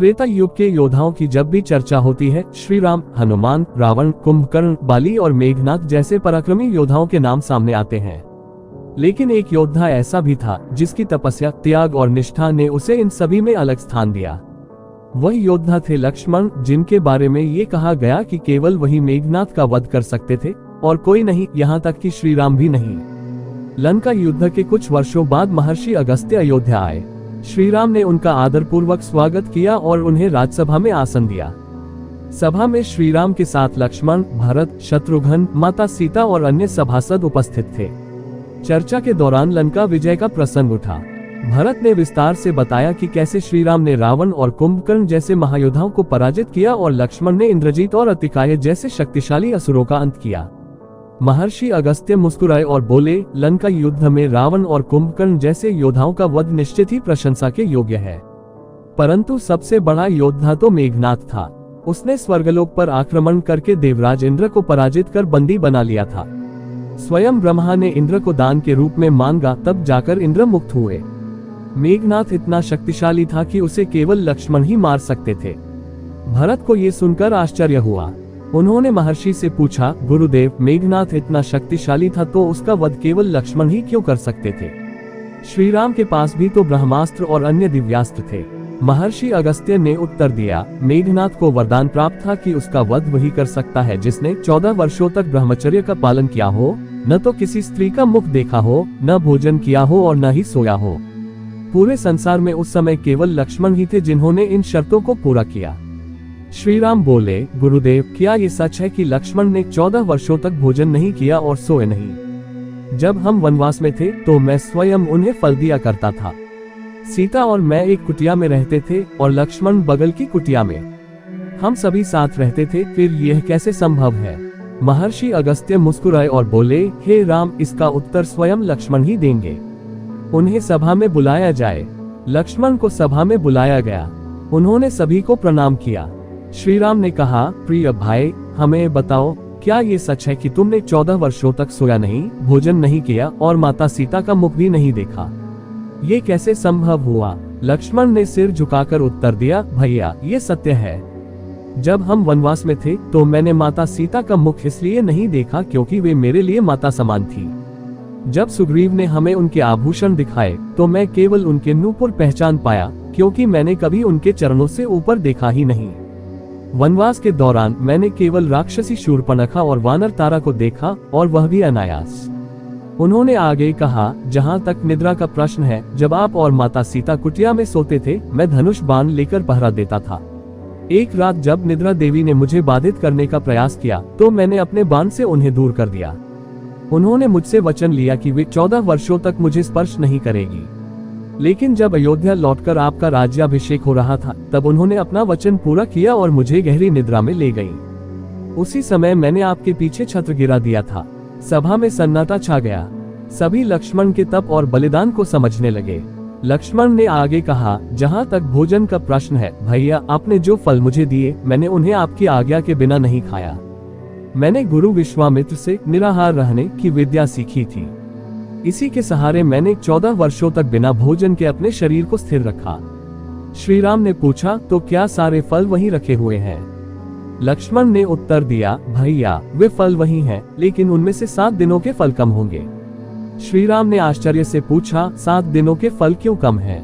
त्रेता युग के योद्धाओं की जब भी चर्चा होती है, श्री राम, हनुमान, रावण, कुंभकर्ण, बाली और मेघनाथ जैसे पराक्रमी योद्धाओं के नाम सामने आते हैं। लेकिन एक योद्धा ऐसा भी था जिसकी तपस्या, त्याग और निष्ठा ने उसे इन सभी में अलग स्थान दिया। वह योद्धा थे लक्ष्मण, जिनके बारे में ये कहा गया कि केवल वही मेघनाथ का वध कर सकते थे और कोई नहीं, यहाँ तक कि श्री राम भी नहीं। लंका युद्ध के कुछ वर्षों बाद महर्षि अगस्त्य अयोध्या आए। श्री राम ने उनका आदरपूर्वक स्वागत किया और उन्हें राजसभा में आसन दिया। सभा में श्री राम के साथ लक्ष्मण, भरत, शत्रुघ्न, माता सीता और अन्य सभासद उपस्थित थे। चर्चा के दौरान लंका विजय का प्रसंग उठा। भरत ने विस्तार से बताया कि कैसे श्री राम ने रावण और कुंभकर्ण जैसे महायोद्धाओं को पराजित किया और लक्ष्मण ने इंद्रजीत और अतिकाय जैसे शक्तिशाली असुरों का अंत किया। महर्षि अगस्त्य मुस्कुराए और बोले, लंका युद्ध में रावण और कुंभकर्ण जैसे योद्धाओं का वध निश्चित ही प्रशंसा के योग्य है, परंतु सबसे बड़ा योद्धा तो मेघनाथ था। उसने स्वर्गलोक पर आक्रमण करके देवराज इंद्र को पराजित कर बंदी बना लिया था। स्वयं ब्रह्मा ने इंद्र को दान के रूप में मांगा, तब जाकर इंद्र मुक्त हुए। मेघनाथ इतना शक्तिशाली था कि उसे केवल लक्ष्मण ही मार सकते थे। भरत को ये सुनकर आश्चर्य हुआ। उन्होंने महर्षि से पूछा, गुरुदेव, मेघनाथ इतना शक्तिशाली था तो उसका वध केवल लक्ष्मण ही क्यों कर सकते थे? श्री राम के पास भी तो ब्रह्मास्त्र और अन्य दिव्यास्त्र थे। महर्षि अगस्त्य ने उत्तर दिया, मेघनाथ को वरदान प्राप्त था कि उसका वध वही कर सकता है जिसने 14 वर्षों तक ब्रह्मचर्य का पालन किया हो, न तो किसी स्त्री का मुख देखा हो, न भोजन किया हो और न ही सोया हो। पूरे संसार में उस समय केवल लक्ष्मण ही थे जिन्होंने इन शर्तों को पूरा किया। श्री राम बोले, गुरुदेव, क्या ये सच है कि लक्ष्मण ने 14 वर्षों तक भोजन नहीं किया और सोए नहीं? जब हम वनवास में थे तो मैं स्वयं उन्हें फल दिया करता था। सीता और मैं एक कुटिया में रहते थे और लक्ष्मण बगल की कुटिया में। हम सभी साथ रहते थे, फिर यह कैसे संभव है? महर्षि अगस्त्य मुस्कुराए और बोले, हे राम, इसका उत्तर स्वयं लक्ष्मण ही देंगे। उन्हें सभा में बुलाया जाए। लक्ष्मण को सभा में बुलाया गया। उन्होंने सभी को प्रणाम किया। श्री राम ने कहा, प्रिय भाई, हमें बताओ, क्या ये सच है कि तुमने 14 वर्षों तक सोया नहीं, भोजन नहीं किया और माता सीता का मुख भी नहीं देखा? ये कैसे संभव हुआ? लक्ष्मण ने सिर झुकाकर उत्तर दिया, भैया, ये सत्य है। जब हम वनवास में थे तो मैंने माता सीता का मुख इसलिए नहीं देखा क्योंकि वे मेरे लिए माता समान थी। जब सुग्रीव ने हमें उनके आभूषण दिखाए तो मैं केवल उनके नूपुर पहचान पाया, क्योंकि मैंने कभी उनके चरणों से ऊपर देखा ही नहीं। वनवास के दौरान मैंने केवल राक्षसी शूर्पणखा और वानर तारा को देखा, और वह भी अनायास। उन्होंने आगे कहा, जहाँ तक निद्रा का प्रश्न है, जब आप और माता सीता कुटिया में सोते थे, मैं धनुष बाण लेकर पहरा देता था। एक रात जब निद्रा देवी ने मुझे बाधित करने का प्रयास किया तो मैंने अपने बाण से उन्हें दूर कर दिया। उन्होंने मुझसे वचन लिया कि वे 14 वर्षों तक मुझे स्पर्श नहीं करेगी। लेकिन जब अयोध्या लौटकर आपका राज्याभिषेक हो रहा था, तब उन्होंने अपना वचन पूरा किया और मुझे गहरी निद्रा में ले गई। उसी समय मैंने आपके पीछे छत्र गिरा दिया था। सभा में सन्नाटा छा गया। सभी लक्ष्मण के तप और बलिदान को समझने लगे। लक्ष्मण ने आगे कहा, जहाँ तक भोजन का प्रश्न है, भैया, आपने जो फल मुझे दिए, मैंने उन्हें आपकी आज्ञा के बिना नहीं खाया। मैंने गुरु विश्वामित्र से निराहार रहने की विद्या सीखी थी। इसी के सहारे मैंने 14 वर्षों तक बिना भोजन के अपने शरीर को स्थिर रखा। श्री राम ने पूछा, तो क्या सारे फल वहीं रखे हुए हैं? लक्ष्मण ने उत्तर दिया, भैया, वे फल वही हैं, लेकिन उनमें से 7 दिनों के फल कम होंगे। श्री राम ने आश्चर्य से पूछा, 7 दिनों के फल क्यों कम हैं?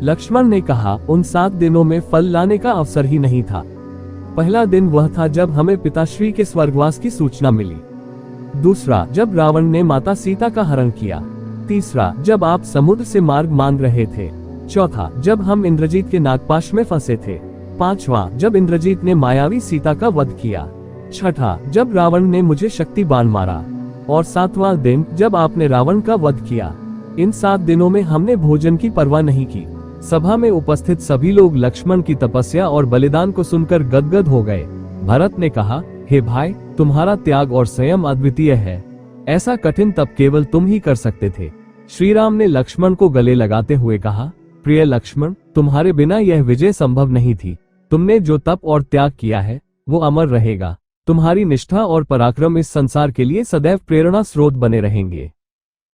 लक्ष्मण ने कहा, उन 7 दिनों में फल लाने का अवसर ही नहीं था। पहला दिन वह था जब हमें पिताश्री के स्वर्गवास की सूचना मिली। दूसरा, जब रावण ने माता सीता का हरण किया। तीसरा, जब आप समुद्र से मार्ग मांग रहे थे। चौथा, जब हम इंद्रजीत के नागपाश में फंसे थे। पांचवा, जब इंद्रजीत ने मायावी सीता का वध किया। छठा, जब रावण ने मुझे शक्ति बाण मारा। और 7वां दिन, जब आपने रावण का वध किया। इन 7 दिनों में हमने भोजन की परवाह नहीं की। सभा में उपस्थित सभी लोग लक्ष्मण की तपस्या और बलिदान को सुनकर गदगद हो गए। भरत ने कहा, हे भाई, तुम्हारा त्याग और संयम अद्वितीय है। ऐसा कठिन तप केवल तुम ही कर सकते थे। श्री राम ने लक्ष्मण को गले लगाते हुए कहा, प्रिय लक्ष्मण, तुम्हारे बिना यह विजय संभव नहीं थी। तुमने जो तप और त्याग किया है वो अमर रहेगा। तुम्हारी निष्ठा और पराक्रम इस संसार के लिए सदैव प्रेरणा स्रोत बने रहेंगे।